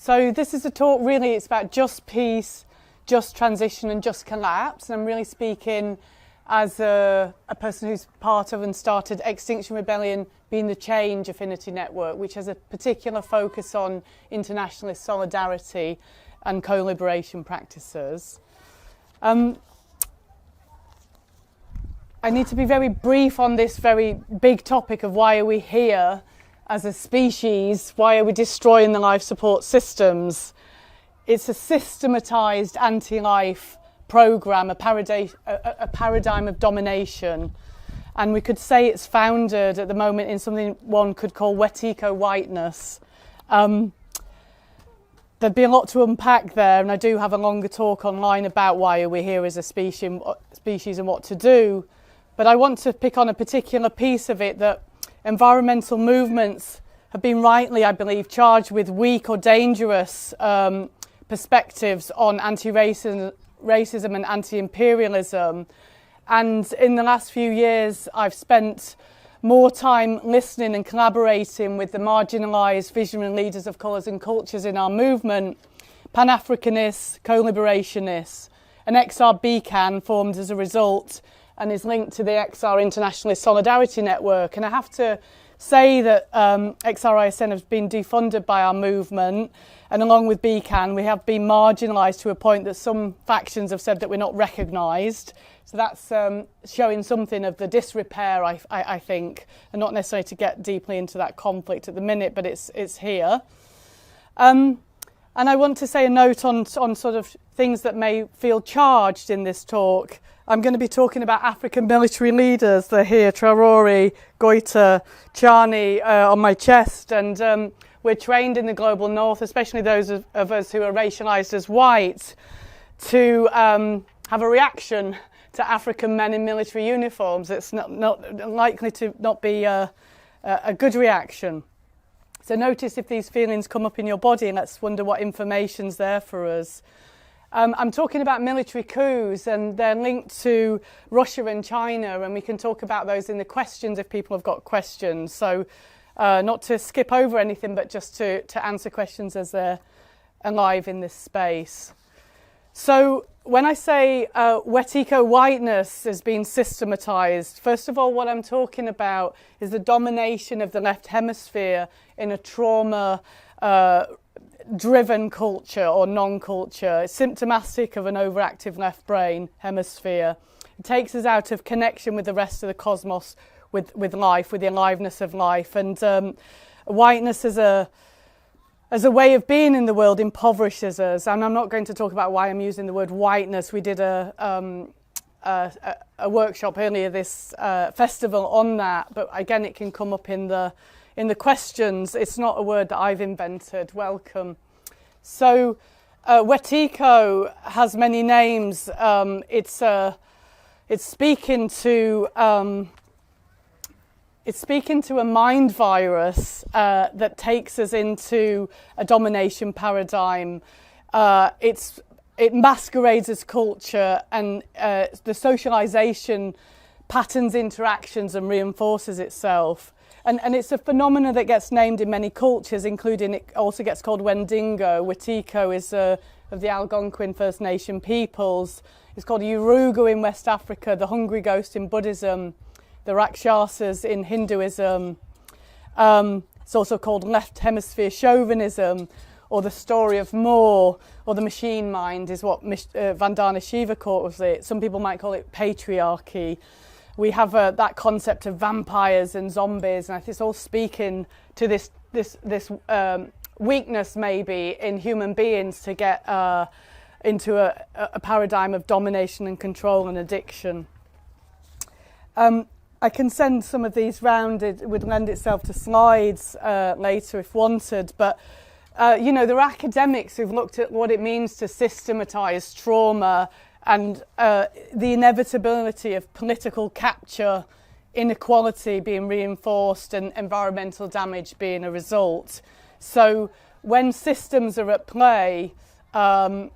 So this is a talk, really, it's about just peace, just transition and just collapse. And I'm really speaking as a person who's part of and started Extinction Rebellion Being the Change Affinity Network, which has a particular focus on internationalist solidarity and co-liberation practices. I need to be very brief on this very big topic of why are we here as a species, why are we destroying the life support systems. It's a systematised anti-life programme, a paradigm of domination. And we could say it's founded at the moment in something one could call wet eco-whiteness. There'd be a lot to unpack there, and I do have a longer talk online about why are we here as a species and what to do. But I want to pick on a particular piece of it, that environmental movements have been rightly, I believe, charged with weak or dangerous perspectives on anti-racism and anti-imperialism. And in the last few years, I've spent more time listening and collaborating with the marginalised visionary leaders of colours and cultures in our movement, Pan-Africanists, co-liberationists, and XR-BCAN formed as a result and is linked to the XR Internationalist Solidarity Network. And I have to say that XRISN has been defunded by our movement, and along with BCAN, we have been marginalised to a point that some factions have said that we're not recognised. So that's showing something of the disrepair, I think, and not necessarily to get deeply into that conflict at the minute, but it's here. And I want to say a note on sort of things that may feel charged in this talk. I'm going to be talking about African military leaders. They're here, Traore, Goita, Chani on my chest. And we're trained in the global north, especially those of us who are racialised as white, to have a reaction to African men in military uniforms. It's not likely to not be a good reaction. So notice if these feelings come up in your body, and let's wonder what information's there for us. I'm talking about military coups, and they're linked to Russia and China, and we can talk about those in the questions if people have got questions. So not to skip over anything, but just to answer questions as they're alive in this space. So when I say wet eco-whiteness has been systematised, first of all, what I'm talking about is the domination of the left hemisphere in a trauma driven culture or non-culture. It's symptomatic of an overactive left brain hemisphere. It takes us out of connection with the rest of the cosmos, with life, with the aliveness of life. And whiteness as a way of being in the world impoverishes us. And I'm not going to talk about why I'm using the word whiteness. We did a workshop earlier this festival on that, but again it can come up in the questions. It's not a word that I've invented. Welcome. So wet eco has many names. It's speaking to a mind virus that takes us into a domination paradigm. It masquerades as culture, and the socialisation patterns interactions and reinforces itself. And it's a phenomenon that gets named in many cultures, including it also gets called Wendingo. Wetiko is of the Algonquin First Nation peoples. It's called Urugu in West Africa, the hungry ghost in Buddhism, the Rakshasas in Hinduism. It's also called left hemisphere chauvinism, or the story of Moore, or the machine mind is what Vandana Shiva calls it. Some people might call it patriarchy. We have that concept of vampires and zombies, and it's all speaking to this weakness maybe in human beings to get into a paradigm of domination and control and addiction. I can send some of these round. It would lend itself to slides later if wanted, but there are academics who've looked at what it means to systematise trauma and the inevitability of political capture, inequality being reinforced, and environmental damage being a result. So when systems are at play, they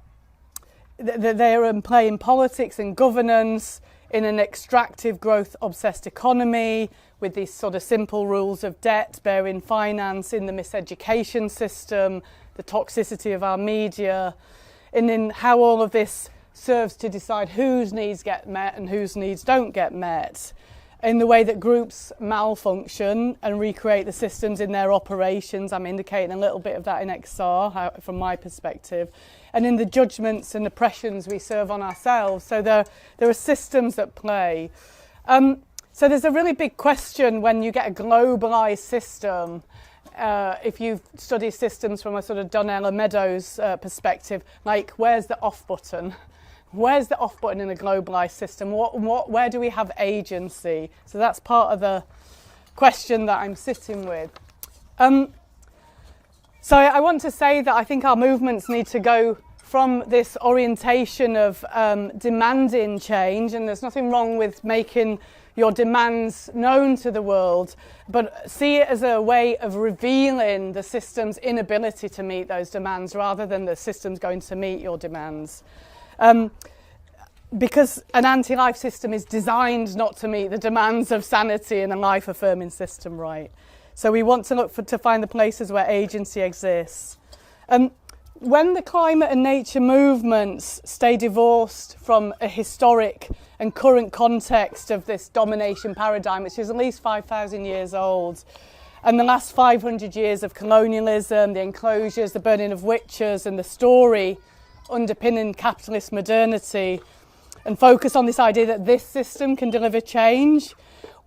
are in play in politics and governance, in an extractive growth-obsessed economy, with these sort of simple rules of debt, bearing finance, in the miseducation system, the toxicity of our media, and in how all of this serves to decide whose needs get met and whose needs don't get met, in the way that groups malfunction and recreate the systems in their operations. I'm indicating a little bit of that in XR from my perspective, and in the judgments and oppressions we serve on ourselves. So there are systems at play. So there's a really big question when you get a globalised system. If you study systems from a sort of Donella Meadows perspective, like where's the off button? Where's the off button in a globalised system? Where do we have agency? So that's part of the question that I'm sitting with. So I want to say that I think our movements need to go from this orientation of demanding change, and there's nothing wrong with making your demands known to the world, but see it as a way of revealing the system's inability to meet those demands rather than the system's going to meet your demands. Because an anti-life system is designed not to meet the demands of sanity and a life-affirming system, right? So we want to look to find the places where agency exists. When the climate and nature movements stay divorced from a historic and current context of this domination paradigm, which is at least 5,000 years old, and the last 500 years of colonialism, the enclosures, the burning of witches, and the story underpinning capitalist modernity, and focus on this idea that this system can deliver change,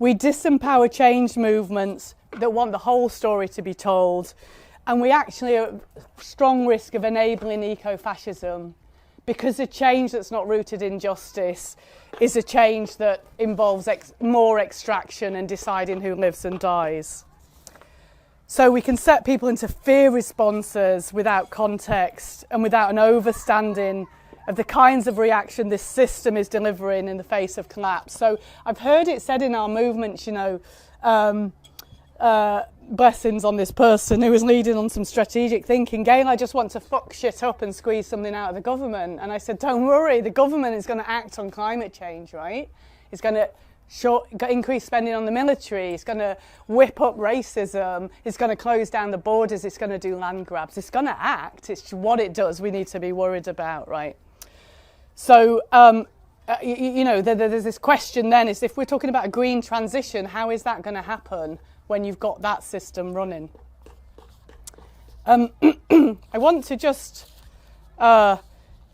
we disempower change movements that want the whole story to be told. And we actually are at strong risk of enabling eco-fascism, because a change that's not rooted in justice is a change that involves more extraction and deciding who lives and dies. So we can set people into fear responses without context and without an overstanding of the kinds of reaction this system is delivering in the face of collapse. So I've heard it said in our movement, blessings on this person who was leading on some strategic thinking, Gail, I just want to fuck shit up and squeeze something out of the government. And I said, don't worry, the government is going to act on climate change, right? It's going to increase spending on the military, it's going to whip up racism, it's going to close down the borders, it's going to do land grabs, it's going to act. It's what it does we need to be worried about, right? So, there's this question then, is if we're talking about a green transition, how is that going to happen when you've got that system running? I want to just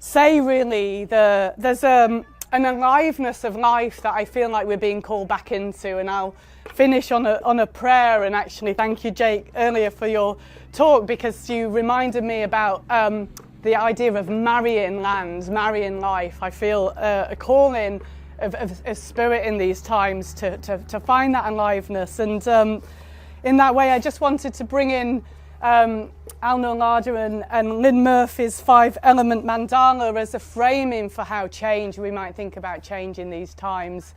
say really there's an aliveness of life that I feel like we're being called back into, and I'll finish on a prayer. And actually thank you, Jake, earlier for your talk, because you reminded me about the idea of marrying land, marrying life. I feel a calling of spirit in these times to find that aliveness. And in that way, I just wanted to bring in Al Noor and Lynn Murphy's 5-element mandala as a framing for how we might think about change in these times.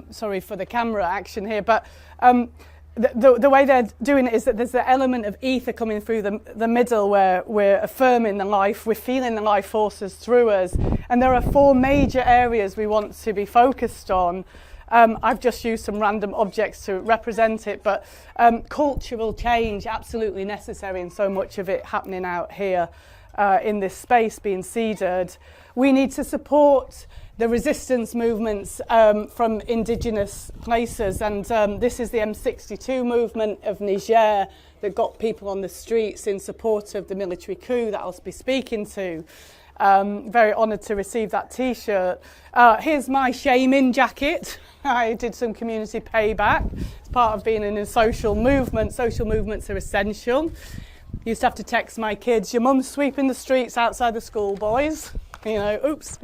Sorry for the camera action here, but the way they're doing it is that there's the element of ether coming through the middle, where we're affirming the life, we're feeling the life forces through us. And there are 4 major areas we want to be focused on. I've just used some random objects to represent it, but cultural change, absolutely necessary, and so much of it happening out here in this space being seeded. We need to support the resistance movements from indigenous places, and this is the M62 movement of Niger that got people on the streets in support of the military coup that I'll be speaking to. Very honoured to receive that T-shirt. Here's my shaming jacket. I did some community payback. It's part of being in a social movement. Social movements are essential. Used to have to text my kids, your mum's sweeping the streets outside the school, boys. Oops.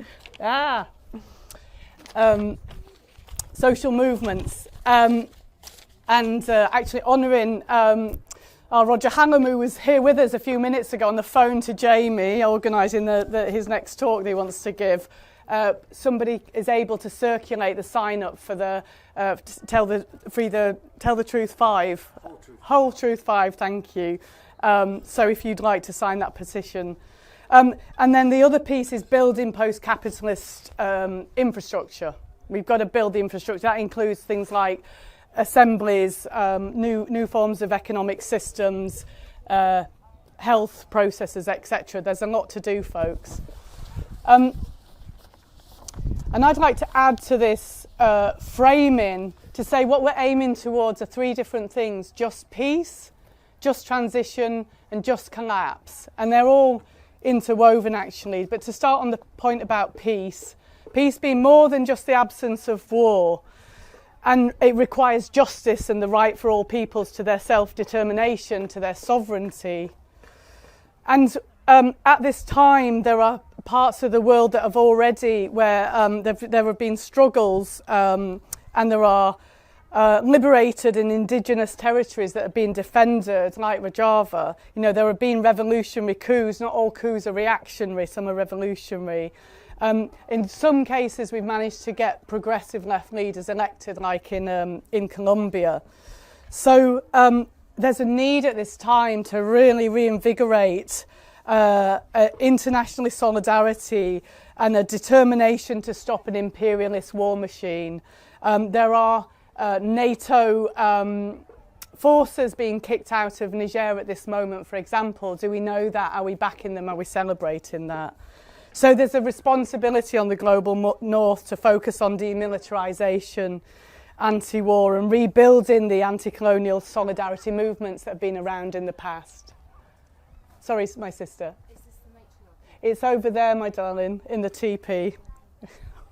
Social movements. And actually honouring Roger Hallam, who was here with us a few minutes ago on the phone to Jamie, organising his next talk that he wants to give. Somebody is able to circulate the sign up for the Tell the Truth 5. Whole Truth 5, thank you. So if you'd like to sign that petition. And then the other piece is building post-capitalist infrastructure. We've got to build the infrastructure. That includes things like assemblies, new forms of economic systems, health processes, etc. There's a lot to do, folks. And I'd like to add to this framing to say what we're aiming towards are three different things: just peace, just transition, and just collapse. And they're all interwoven, actually. But to start on the point about peace, peace being more than just the absence of war, and it requires justice and the right for all peoples to their self-determination, to their sovereignty. And at this time, there are parts of the world that have already, where there have been struggles, and there are liberated and indigenous territories that have been defended, like Rojava. You know, there have been revolutionary coups. Not all coups are reactionary, some are revolutionary. In some cases, we've managed to get progressive left leaders elected, like in Colombia. So there's a need at this time to really reinvigorate international solidarity and a determination to stop an imperialist war machine. There are NATO forces being kicked out of Niger at this moment, for example. Do we know that? Are we backing them? Are we celebrating that? So there's a responsibility on the global north to focus on demilitarisation, anti-war, and rebuilding the anti-colonial solidarity movements that have been around in the past. Sorry, my sister. Is this the matriarch? It's over there, my darling, in the TP.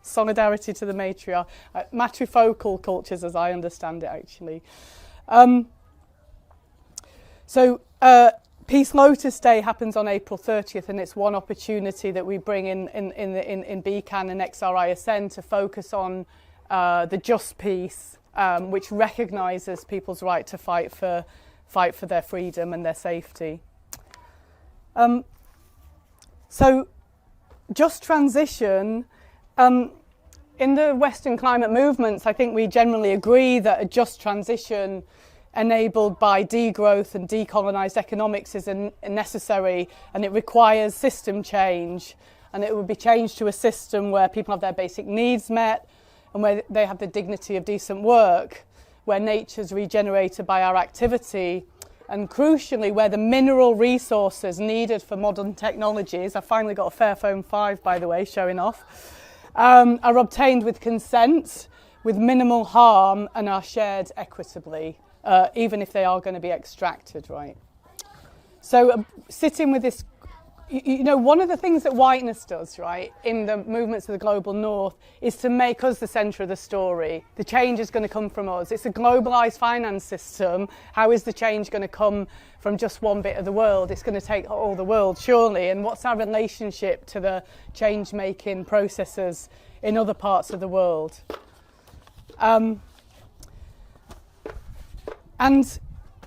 Solidarity to the matriarch. Matrifocal cultures, as I understand it, actually. Peace Lotus Day happens on April 30th, and it's one opportunity that we bring in BCAN and XRISN to focus on the just peace, which recognises people's right to fight for their freedom and their safety. So, just transition. In the Western climate movements, I think we generally agree that a just transition enabled by degrowth and decolonised economics is necessary, and it requires system change, and it would be changed to a system where people have their basic needs met and where they have the dignity of decent work, where nature's regenerated by our activity, and crucially where the mineral resources needed for modern technologies, I finally got a Fairphone 5 by the way, showing off, are obtained with consent, with minimal harm, and are shared equitably. Even if they are going to be extracted, right? So sitting with this, you know, one of the things that whiteness does, right, in the movements of the global north is to make us the centre of the story. The change is going to come from us. It's a globalised finance system. How is the change going to come from just one bit of the world? It's going to take all the world, surely. And what's our relationship to the change-making processes in other parts of the world? And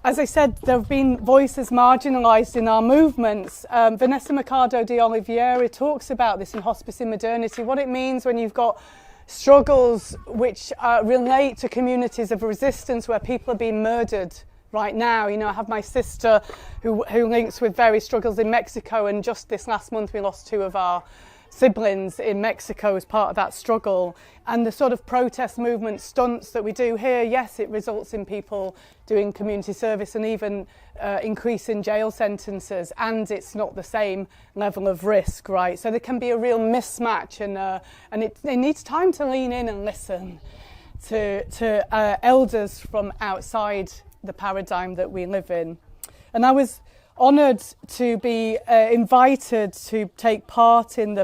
as I said, there have been voices marginalised in our movements. Vanessa Mercado de Oliveira talks about this in Hospice in Modernity, what it means when you've got struggles which relate to communities of resistance where people are being murdered right now. You know, I have my sister who links with various struggles in Mexico, and just this last month we lost two of our siblings in Mexico as part of that struggle. And the sort of protest movement stunts that we do here, yes, it results in people doing community service and even increasing jail sentences, and it's not the same level of risk, right? So there can be a real mismatch, and it needs time to lean in and listen to elders from outside the paradigm that we live in. And I was honoured to be invited to take part in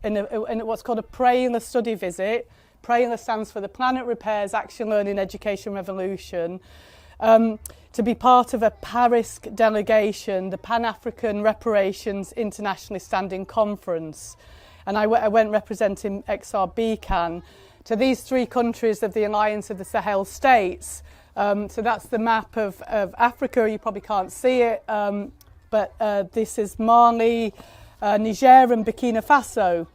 in what's called a PRAILA study visit. PRAILA stands for the Planet Repairs Action Learning Education Revolution. To be part of a PARISC delegation, the Pan-African Reparations Internationally Standing Conference. And I went representing XRBCAN to these three countries of the Alliance of the Sahel States. So that's the map of Africa. You probably can't see it, but this is Mali, Niger and Burkina Faso.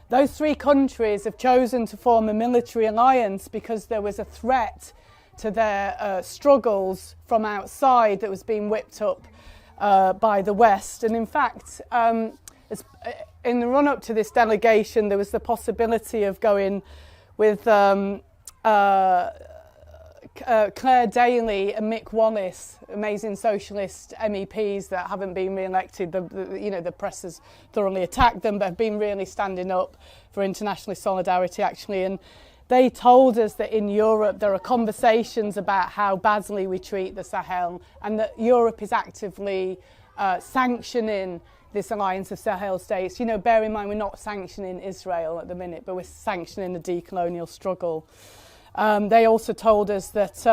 Those three countries have chosen to form a military alliance because there was a threat to their struggles from outside that was being whipped up by the West. And in fact, in the run-up to this delegation, there was the possibility of going with Claire Daly and Mick Wallace, amazing socialist MEPs that haven't been re-elected. The press has thoroughly attacked them, but have been really standing up for international solidarity, actually. And they told us that in Europe there are conversations about how badly we treat the Sahel, and that Europe is actively sanctioning this alliance of Sahel states. Bear in mind, we're not sanctioning Israel at the minute, but we're sanctioning the decolonial struggle. They also told us that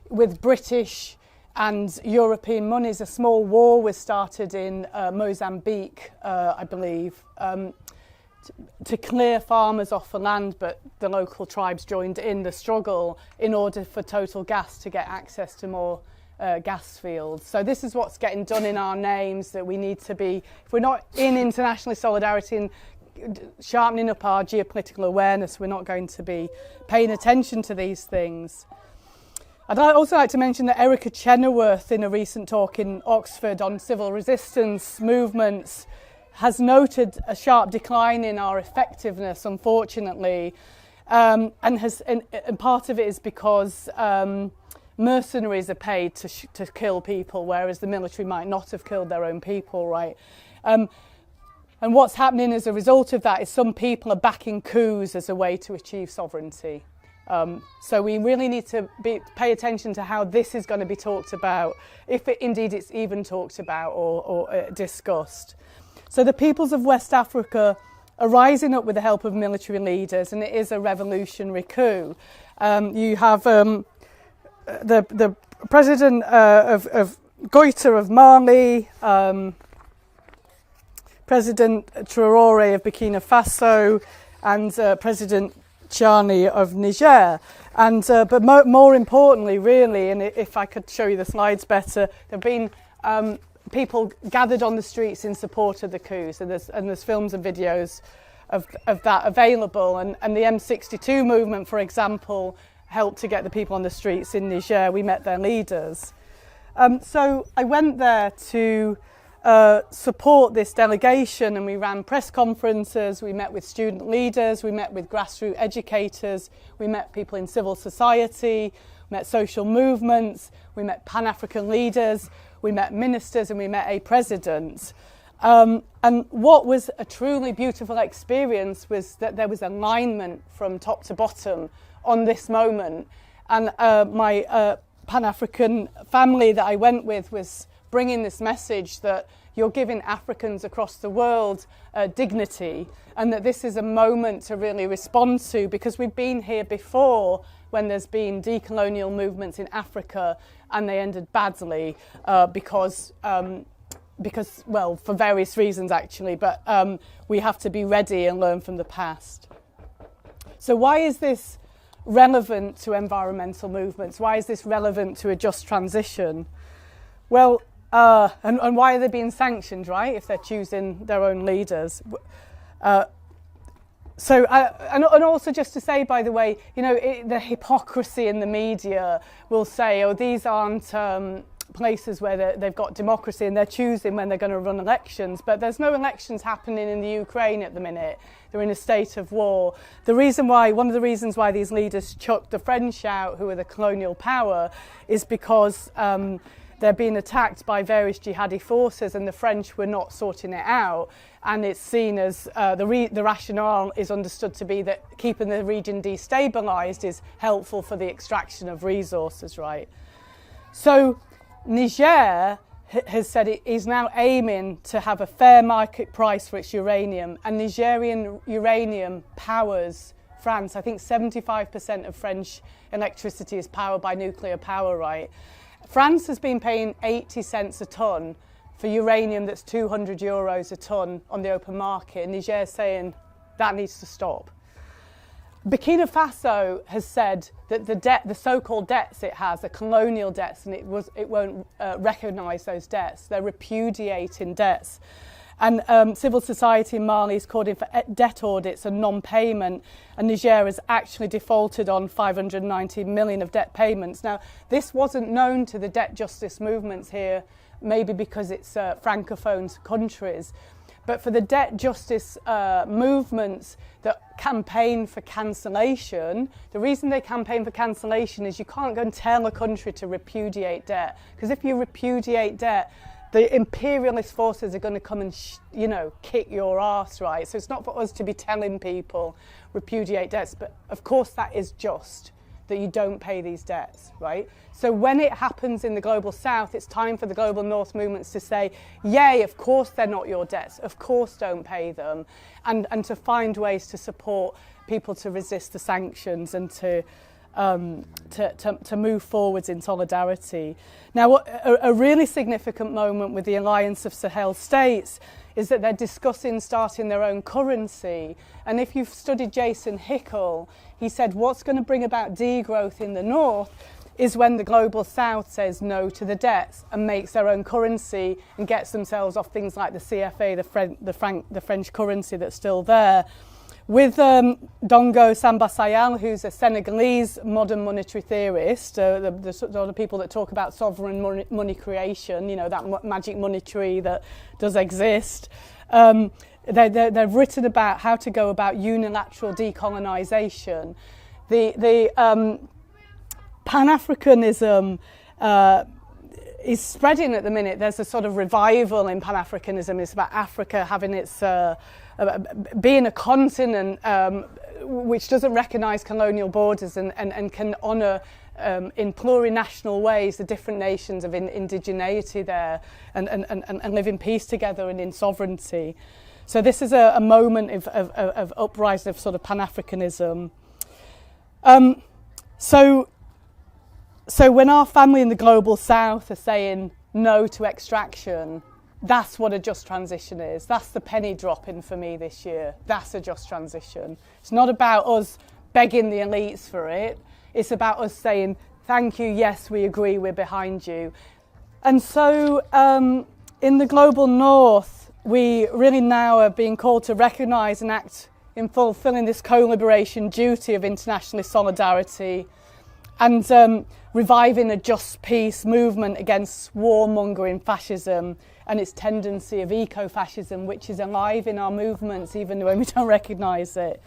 with British and European monies, a small war was started in Mozambique, I believe, to clear farmers off the land, but the local tribes joined in the struggle in order for Total Gas to get access to more gas fields. So this is what's getting done in our names, that we need to be, if we're not in international solidarity and sharpening up our geopolitical awareness, we're not going to be paying attention to these things. I'd also like to mention that Erica Chenoweth, in a recent talk in Oxford on civil resistance movements, has noted a sharp decline in our effectiveness, unfortunately, and part of it is because mercenaries are paid to kill people, whereas the military might not have killed their own people, right? And what's happening as a result of that is some people are backing coups as a way to achieve sovereignty. So we really need to pay attention to how this is going to be talked about, if indeed it's even talked about or discussed. So the peoples of West Africa are rising up with the help of military leaders, and it is a revolutionary coup. You have the president of Goita of Mali, President Traoré of Burkina Faso, and President Chani of Niger. And but more importantly, really, and if I could show you the slides better, there have been people gathered on the streets in support of the coups, and there's films and videos of that available. And the M62 movement, for example, helped to get the people on the streets in Niger. We met their leaders. So I went there to support this delegation, and we ran press conferences, we met with student leaders, we met with grassroots educators, we met people in civil society, we met social movements, we met Pan-African leaders, we met ministers, and we met a president. And what was a truly beautiful experience was that there was alignment from top to bottom on this moment. And my Pan-African family that I went with was bringing this message that you're giving Africans across the world dignity, and that this is a moment to really respond to, because we've been here before when there's been decolonial movements in Africa and they ended badly because, well, for various reasons actually, but we have to be ready and learn from the past. So why is this relevant to environmental movements? Why is this relevant to a just transition? Well, and why are they being sanctioned, right, if they're choosing their own leaders? And also just to say, by the way, the hypocrisy in the media will say, oh, these aren't places where they've got democracy and they're choosing when they're going to run elections. But there's no elections happening in the Ukraine at the minute. They're in a state of war. One of the reasons why these leaders chucked the French out, who are the colonial power, is because they're being attacked by various jihadi forces, and the French were not sorting it out. And it's seen as the rationale is understood to be that keeping the region destabilised is helpful for the extraction of resources, right? So Niger has said it is now aiming to have a fair market price for its uranium, and Nigerian uranium powers France. I think 75% of French electricity is powered by nuclear power, right? France has been paying 80 cents a tonne for uranium that's 200 euros a tonne on the open market, and Niger is saying that needs to stop. Burkina Faso has said that the so-called debts it has are colonial debts, and it won't recognise those debts. They're repudiating debts. And civil society in Mali is calling for debt audits and non-payment, and Niger has actually defaulted on 590 million of debt payments. Now, this wasn't known to the debt justice movements here, maybe because it's francophone countries, But for the debt justice movements that campaign for cancellation, the reason they campaign for cancellation is you can't go and tell a country to repudiate debt. Because if you repudiate debt, the imperialist forces are going to come and, kick your arse, right? So it's not for us to be telling people repudiate debts, but of course that is just, that you don't pay these debts, right? So when it happens in the global south, it's time for the global north movements to say, yay, of course they're not your debts, of course don't pay them, and to find ways to support people to resist the sanctions and to move forwards in solidarity. Now, a really significant moment with the Alliance of Sahel States is that they're discussing starting their own currency. And if you've studied Jason Hickel, he said what's going to bring about degrowth in the north is when the global south says no to the debts and makes their own currency and gets themselves off things like the CFA, the French currency that's still there. With Dongo Samba Sayal, who's a Senegalese modern monetary theorist, the sort of people that talk about sovereign money creation, that magic money tree that does exist, they've written about how to go about unilateral decolonisation. The Pan-Africanism is spreading at the minute. There's a sort of revival in Pan-Africanism. It's about Africa having its... being a continent which doesn't recognise colonial borders and can honour in plurinational ways the different nations of indigeneity there and live in peace together and in sovereignty. So this is a moment of uprising of sort of Pan-Africanism. So when our family in the global south are saying no to extraction, that's what a just transition is. That's the penny dropping for me this year. That's a just transition. It's not about us begging the elites for it. It's about us saying, thank you, yes, we agree, we're behind you. And so in the global north, we really now are being called to recognise and act in fulfilling this co-liberation duty of internationalist solidarity and reviving a just peace movement against warmongering fascism and its tendency of eco-fascism, which is alive in our movements even when we don't recognise it.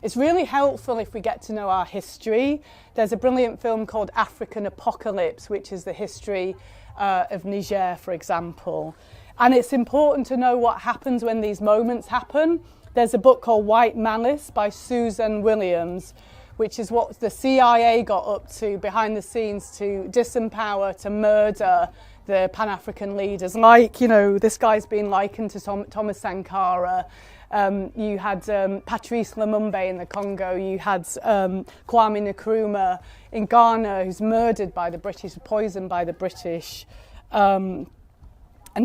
It's really helpful if we get to know our history. There's a brilliant film called African Apocalypse, which is the history of Niger, for example. And it's important to know what happens when these moments happen. There's a book called White Malice by Susan Williams, which is what the CIA got up to behind the scenes to disempower, to murder the Pan-African leaders. Like, this guy's been likened to Thomas Sankara. You had Patrice Lumumba in the Congo. You had Kwame Nkrumah in Ghana, who's murdered by the British, poisoned by the British. And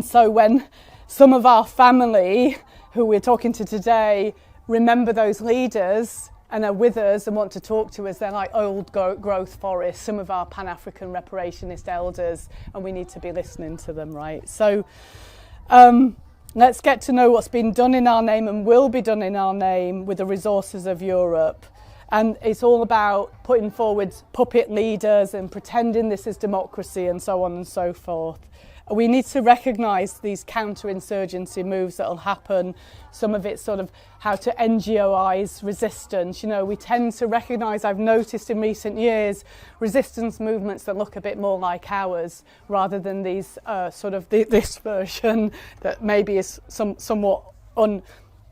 so when some of our family, who we're talking to today, remember those leaders and are with us and want to talk to us, they're like old growth forests, some of our Pan-African reparationist elders, and we need to be listening to them, right? So let's get to know what's been done in our name and will be done in our name with the resources of Europe. And it's all about putting forward puppet leaders and pretending this is democracy and so on and so forth. We need to recognise these counterinsurgency moves that will happen. Some of it's sort of how to NGOise resistance. We tend to recognise, I've noticed in recent years, resistance movements that look a bit more like ours rather than these this version that maybe is somewhat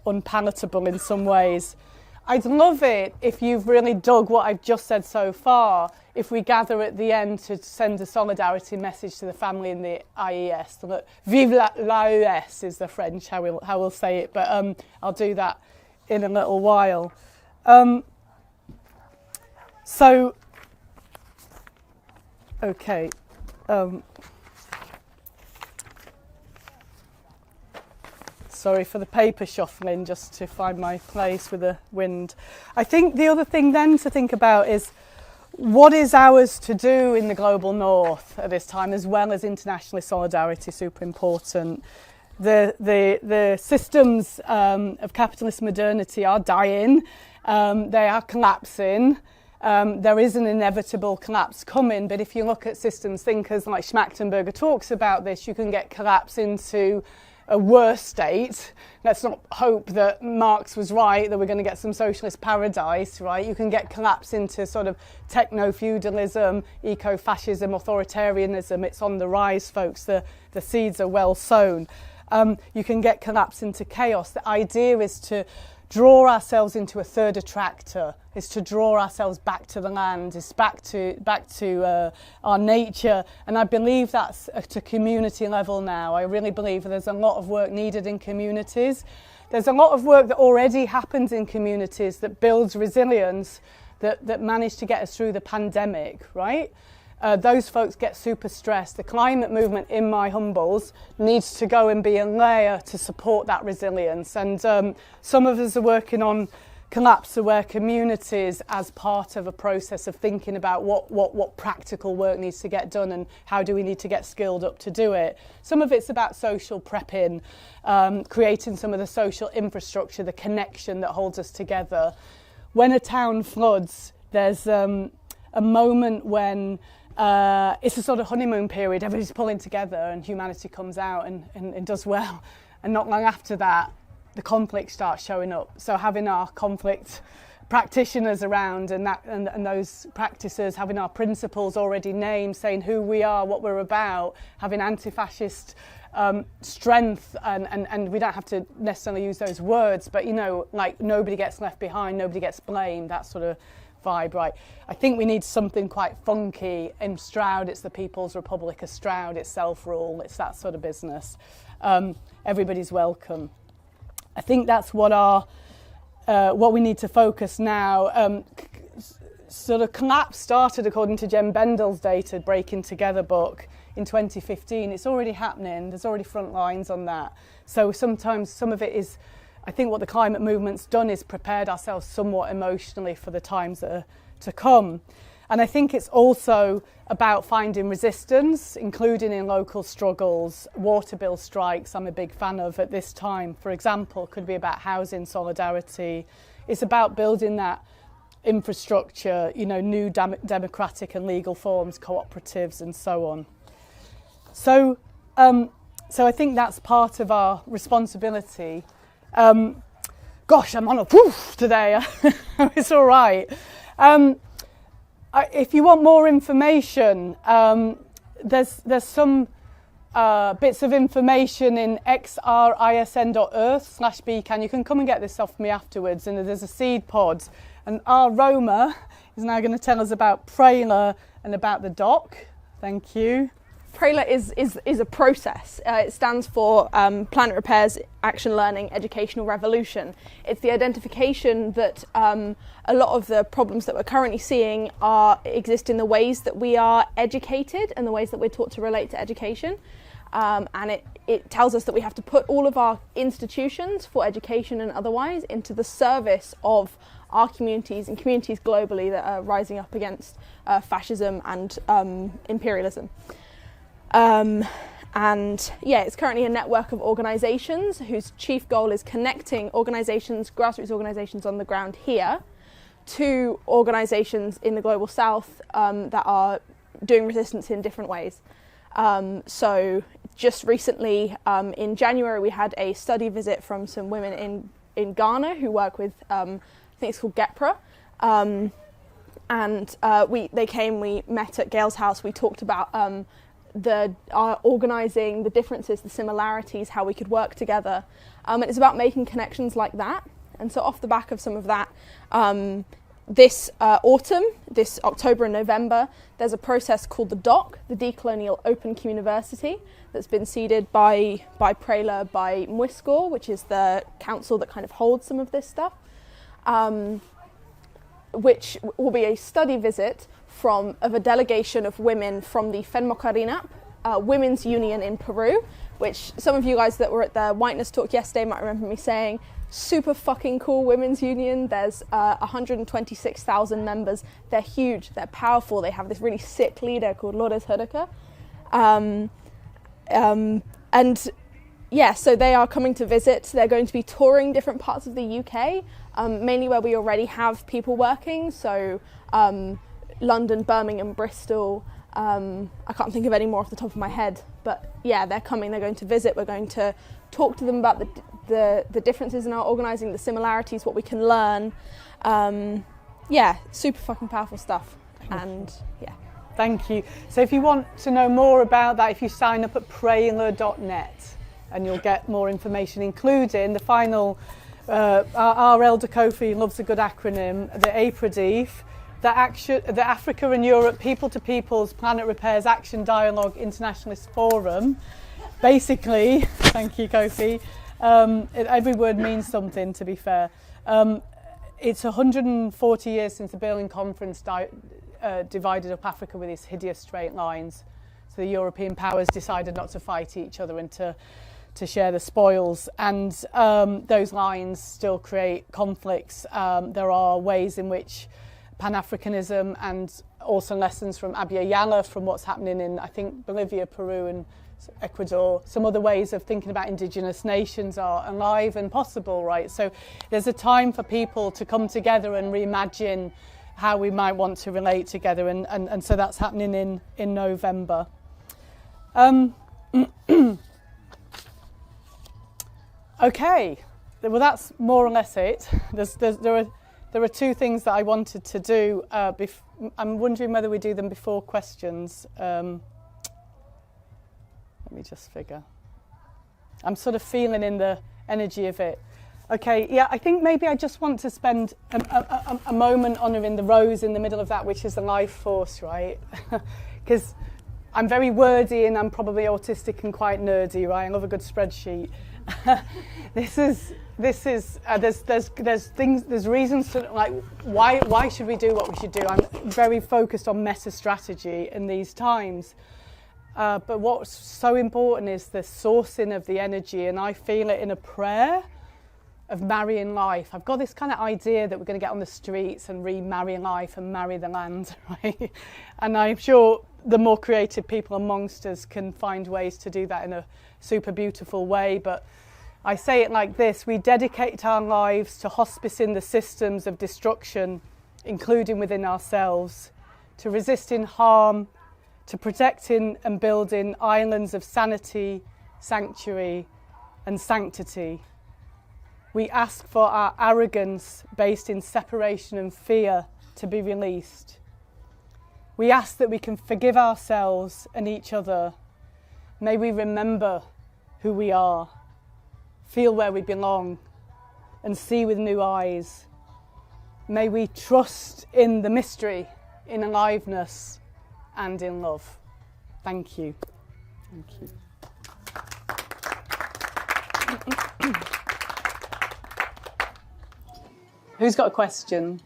unpalatable in some ways. I'd love it if you've really dug what I've just said so far, if we gather at the end to send a solidarity message to the family in the IES. Vive l'AES is the French, how we'll say it, but I'll do that in a little while. Okay. Sorry for the paper shuffling, just to find my place with the wind. I think the other thing then to think about is what is ours to do in the global north at this time, as well as internationalist solidarity, super important. The systems of capitalist modernity are dying, they are collapsing. There is an inevitable collapse coming, but if you look at systems thinkers like Schmachtenberger talks about this, you can get collapse into a worse state. Let's not hope that Marx was right, that we're going to get some socialist paradise, right? You can get collapse into sort of techno-feudalism, eco-fascism, authoritarianism. It's on the rise, folks. The seeds are well sown. You can get collapse into chaos. The idea is to draw ourselves into a third attractor, is to draw ourselves back to the land, is back to our nature. And I believe that's at a community level now. I really believe there's a lot of work needed in communities. There's a lot of work that already happens in communities that builds resilience, that managed to get us through the pandemic, right? Those folks get super stressed. The climate movement, in my humbles, needs to go and be a layer to support that resilience. And some of us are working on collapse-aware communities as part of a process of thinking about what practical work needs to get done and how do we need to get skilled up to do it. Some of it's about social prepping, creating some of the social infrastructure, the connection that holds us together. When a town floods, there's a moment when it's a sort of honeymoon period. Everybody's pulling together and humanity comes out and does well. And not long after that, the conflict starts showing up. So having our conflict practitioners around and those practices, having our principles already named, saying who we are, what we're about, having anti-fascist strength, and we don't have to necessarily use those words, but like nobody gets left behind, nobody gets blamed, that sort of vibe, right? I think we need something quite funky. In Stroud, it's the People's Republic of Stroud, it's self-rule, it's that sort of business. Everybody's welcome. I think that's what we need to focus now. Sort of collapse started, according to Jen Bendel's data, Breaking Together book, in 2015. It's already happening. There's already front lines on that. So sometimes some of it is, I think what the climate movement's done is prepared ourselves somewhat emotionally for the times that are to come. And I think it's also about finding resistance, including in local struggles. Water bill strikes, I'm a big fan of at this time, for example, could be about housing solidarity. It's about building that infrastructure, new democratic and legal forms, cooperatives and so on. So I think that's part of our responsibility. Gosh, I'm on a woof today. It's all right. If you want more information, there's some bits of information in xrisn.earth/bcan. You can come and get this off me afterwards, and there's a seed pod. And our Roma is now going to tell us about PRAILA and about the doc. Thank you. PRAILA is a process. It stands for Planet Repairs, Action Learning, Educational Revolution. It's the identification that a lot of the problems that we're currently seeing exist in the ways that we are educated and the ways that we're taught to relate to education. And it tells us that we have to put all of our institutions for education and otherwise into the service of our communities and communities globally that are rising up against fascism and imperialism. It's currently a network of organisations whose chief goal is connecting grassroots organisations on the ground here to organisations in the global south that are doing resistance in different ways. So just recently, in January, we had a study visit from some women in Ghana who work with, I think it's called GEPRA. They came, we met at Gail's house, we talked about organising, the differences, the similarities, how we could work together. And it's about making connections like that. And so off the back of some of that, this autumn, this October and November, there's a process called the DOC, the Decolonial Open University, that's been seeded by PRAILA, by MWISCOR, which is the council that kind of holds some of this stuff, which will be a study visit of a delegation of women from the FENMOCARINAP, Women's Union in Peru, which some of you guys that were at the Whiteness talk yesterday might remember me saying, super fucking cool women's union. There's 126,000 members. They're huge, they're powerful, they have this really sick leader called Lourdes Hurdeca. So they are coming to visit. They're going to be touring different parts of the UK, mainly where we already have people working, so London, Birmingham, Bristol, I can't think of any more off the top of my head, but yeah, they're coming, they're going to visit, we're going to talk to them about the differences in our organising, the similarities, what we can learn. Yeah, super fucking powerful stuff. And yeah. Thank you. So if you want to know more about that, if you sign up at prayler.net, and you'll get more information, including the final, our elder Kofi loves a good acronym, the APRADIF, the Africa and Europe People to Peoples Planet Repairs Action Dialogue Internationalist Forum. Basically, thank you Kofi, every word means something, to be fair. It's 140 years since the Berlin Conference divided up Africa with its hideous straight lines. So the European powers decided not to fight each other and to share the spoils. And those lines still create conflicts. There are ways in which Pan-Africanism, and also lessons from Abya Yala, from what's happening in, I think, Bolivia, Peru and Ecuador, some other ways of thinking about indigenous nations are alive and possible, right? So there's a time for people to come together and reimagine how we might want to relate together, and so that's happening in November. Okay, well that's more or less it. There are two things that I wanted to do. I'm wondering whether we do them before questions. Let me just figure. I'm sort of feeling in the energy of it. Okay, yeah, I think maybe I just want to spend a moment honouring the rose in the middle of that, which is the life force, right? Because I'm very wordy and I'm probably autistic and quite nerdy, right? I love a good spreadsheet. There's things, there's reasons to, like, why should we do what we should do? I'm very focused on meta strategy in these times. But what's so important is the sourcing of the energy, and I feel it in a prayer of marrying life. I've got this kind of idea that we're going to get on the streets and remarry life and marry the land, right? And I'm sure the more creative people amongst us can find ways to do that in a super beautiful way. But I say it like this: we dedicate our lives to hospicing the systems of destruction, including within ourselves, to resisting harm, to protecting and building islands of sanity, sanctuary, and sanctity. We ask for our arrogance based in separation and fear to be released. We ask that we can forgive ourselves and each other. May we remember who we are, feel where we belong, and see with new eyes. May we trust in the mystery, in aliveness, and in love. Thank you. Thank you. Who's got a question?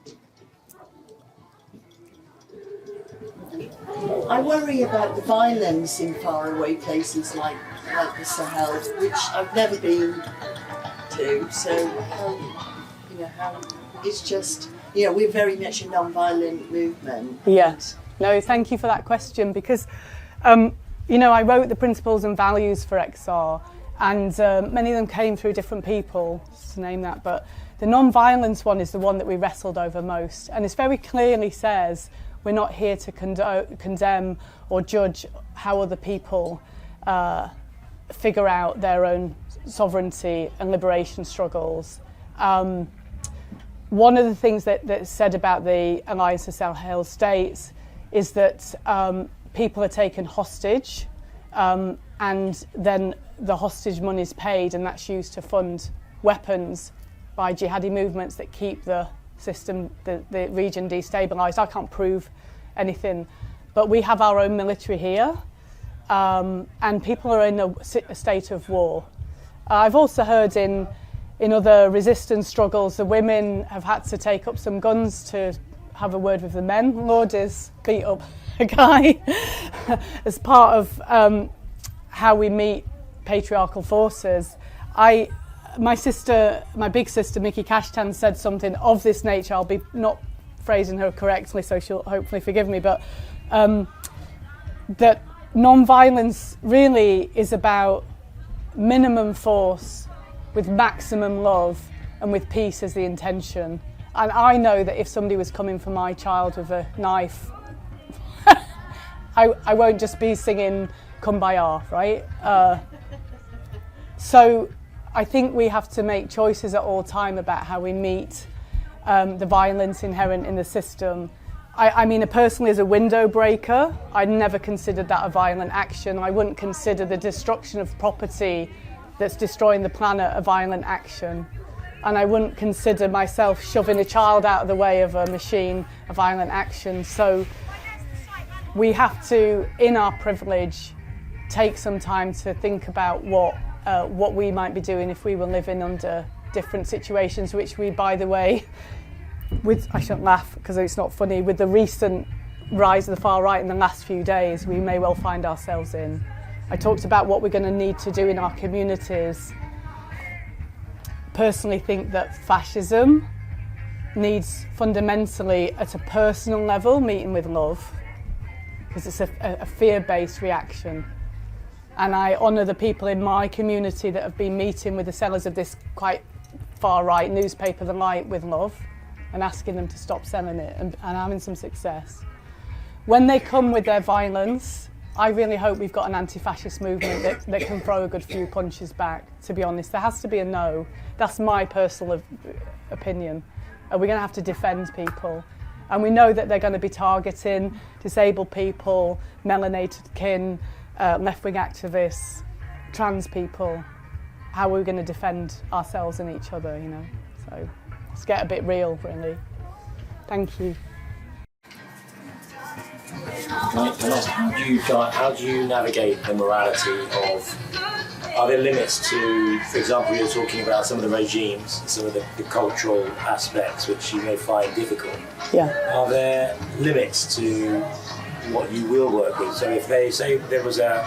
I worry about the violence in faraway places like the Sahel, which I've never been to. So, how it's just, we're very much a non-violent movement. Yes. No, thank you for that question, because, I wrote the principles and values for XR, and many of them came through different people, just to name that, but the non-violence one is the one that we wrestled over most, and it very clearly says we're not here to condemn or judge how other people figure out their own sovereignty and liberation struggles. One of the things that's said about the Alliance of Sahel States is that people are taken hostage, and then the hostage money is paid, and that's used to fund weapons by jihadi movements that keep the system, the region destabilised. I can't prove anything, but we have our own military here, and people are in a state of war. I've also heard in other resistance struggles, the women have had to take up some guns to have a word with the men. Lourdes beat up a guy as part of how we meet patriarchal forces. My big sister, Mickey Kashtan, said something of this nature. I'll be not phrasing her correctly, so she'll hopefully forgive me, but that non-violence really is about minimum force with maximum love and with peace as the intention. And I know that if somebody was coming for my child with a knife, I won't just be singing Kumbaya, right? So I think we have to make choices at all time about how we meet the violence inherent in the system. I mean, personally, as a window breaker, I'd never considered that a violent action. I wouldn't consider the destruction of property that's destroying the planet a violent action. And I wouldn't consider myself shoving a child out of the way of a machine a violent action. So we have to, in our privilege, take some time to think about what we might be doing if we were living under different situations, which we, by the way, I shouldn't laugh because it's not funny, with the recent rise of the far right in the last few days, we may well find ourselves in. I talked about what we're going to need to do in our communities. Personally think that fascism needs fundamentally, at a personal level, meeting with love, because it's a fear-based reaction. And I honour the people in my community that have been meeting with the sellers of this quite far-right newspaper, The Light, with love, and asking them to stop selling it and having some success. When they come with their violence, I really hope we've got an anti-fascist movement that can throw a good few punches back, to be honest. There has to be a no. That's my personal opinion. We're going to have to defend people. And we know that they're going to be targeting disabled people, melanated kin, left-wing activists, trans people. How are we going to defend ourselves and each other, you know? So let's get a bit real, really. Thank you. How do you navigate the morality of, are there limits to, for example, you're talking about some of the regimes, some of the cultural aspects which you may find difficult. Yeah. Are there limits to what you will work with? So if they say there was a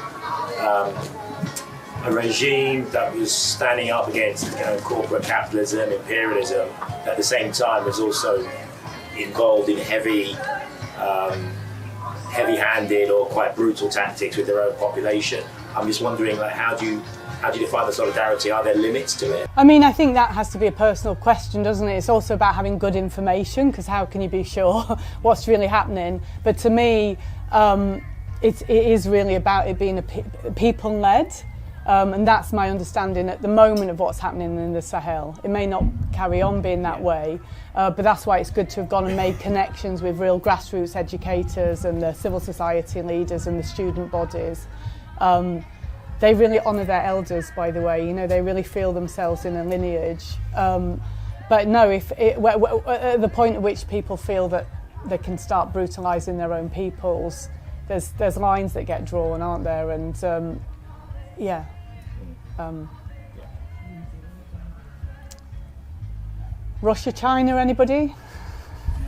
regime that was standing up against corporate capitalism, imperialism, at the same time was also involved in heavy-handed or quite brutal tactics with their own population. I'm just wondering, how do you define the solidarity? Are there limits to it? I mean, I think that has to be a personal question, doesn't it? It's also about having good information, because how can you be sure what's really happening? But to me, it is really about it being people-led. And that's my understanding at the moment of what's happening in the Sahel. It may not carry on being that way, but that's why it's good to have gone and made connections with real grassroots educators and the civil society leaders and the student bodies. They really honour their elders, by the way. You know, they really feel themselves in a lineage. But no, at the point at which people feel that they can start brutalising their own peoples, there's lines that get drawn, aren't there? And yeah. Russia, China, anybody?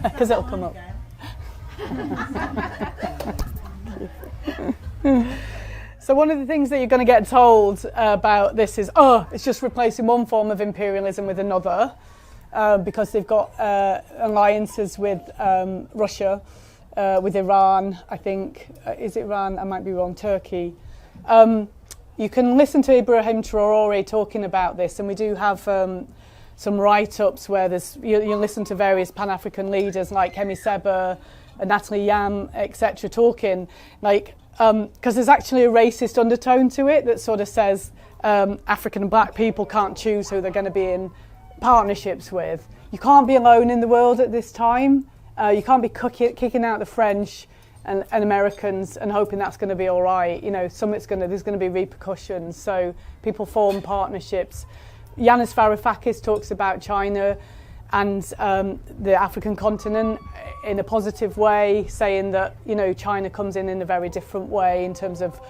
Because it'll come up. So one of the things that you're going to get told about this is, it's just replacing one form of imperialism with another, because they've got alliances with Russia, with Iran, I think. Is it Iran? I might be wrong. Turkey. You can listen to Ibrahim Traore talking about this, and we do have some write-ups where you listen to various Pan-African leaders like Kemi Seba, Natalie Yam, etc. talking, because there's actually a racist undertone to it that sort of says African and black people can't choose who they're going to be in partnerships with. You can't be alone in the world at this time. You can't be kicking out the French and Americans and hoping that's going to be all right. You know, there's going to be repercussions. So people form partnerships. Yanis Varoufakis talks about China and the African continent in a positive way, saying that, you know, China comes in a very different way in terms of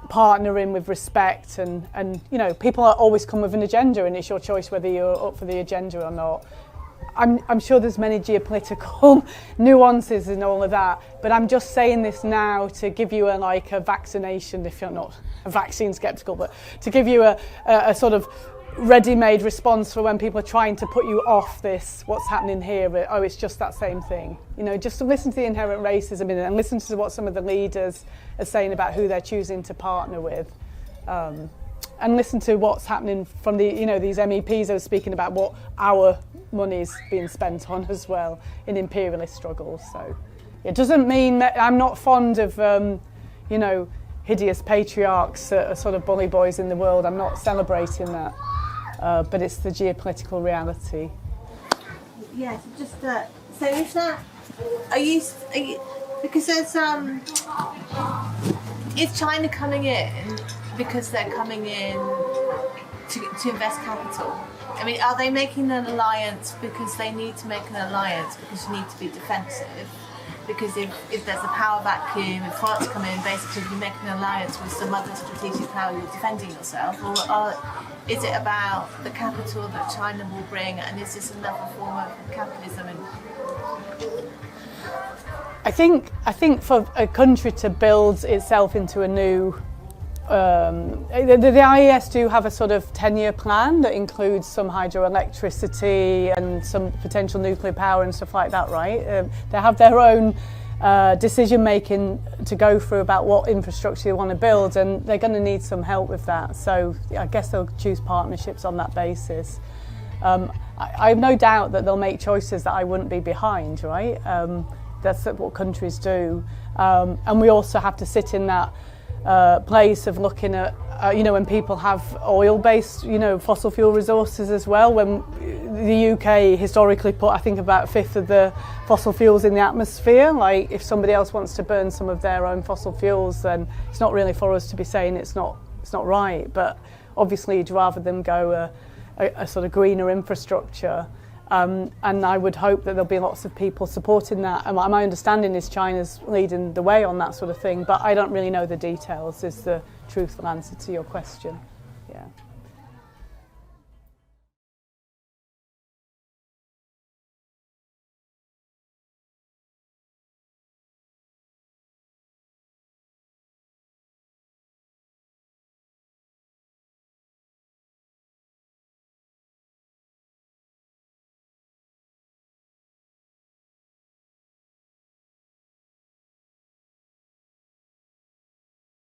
partnering with respect, and you know, people always come with an agenda, and it's your choice whether you're up for the agenda or not. I'm sure there's many geopolitical nuances in all of that, but I'm just saying this now to give you a vaccination, if you're not a vaccine skeptical, but to give you a sort of ready-made response for when people are trying to put you off this, what's happening here, but, it's just that same thing. You know, just to listen to the inherent racism in it and listen to what some of the leaders are saying about who they're choosing to partner with. And listen to what's happening from these MEPs that are speaking about what our money's being spent on as well in imperialist struggles. So It doesn't mean that I'm not fond of, you know, hideous patriarchs that are sort of bully boys in the world. I'm not celebrating that, but it's the geopolitical reality. Yes, just so is that? Are you because there's is China coming in because they're coming in to invest capital? I mean, are they making an alliance because they need to make an alliance because you need to be defensive? Because if there's a power vacuum, if France come in, basically you make an alliance with some other strategic power, you're defending yourself, or is it about the capital that China will bring, and is this another form of capitalism? I think for a country to build itself into a new, the IES do have a sort of 10-year plan that includes some hydroelectricity and some potential nuclear power and stuff like that, right? They have their own decision making to go through about what infrastructure they want to build, and they're going to need some help with that. So I guess they'll choose partnerships on that basis. I have no doubt that they'll make choices that I wouldn't be behind, right? That's what countries do. And we also have to sit in that place of looking at, you know, when people have oil-based, you know, fossil fuel resources as well. When the UK historically put, I think, about a fifth of the fossil fuels in the atmosphere. Like, if somebody else wants to burn some of their own fossil fuels, then it's not really for us to be saying it's not right. But obviously, you'd rather them go a sort of greener infrastructure. And I would hope that there'll be lots of people supporting that. And my understanding is China's leading the way on that sort of thing, but I don't really know the details, is the truthful answer to your question. Yeah.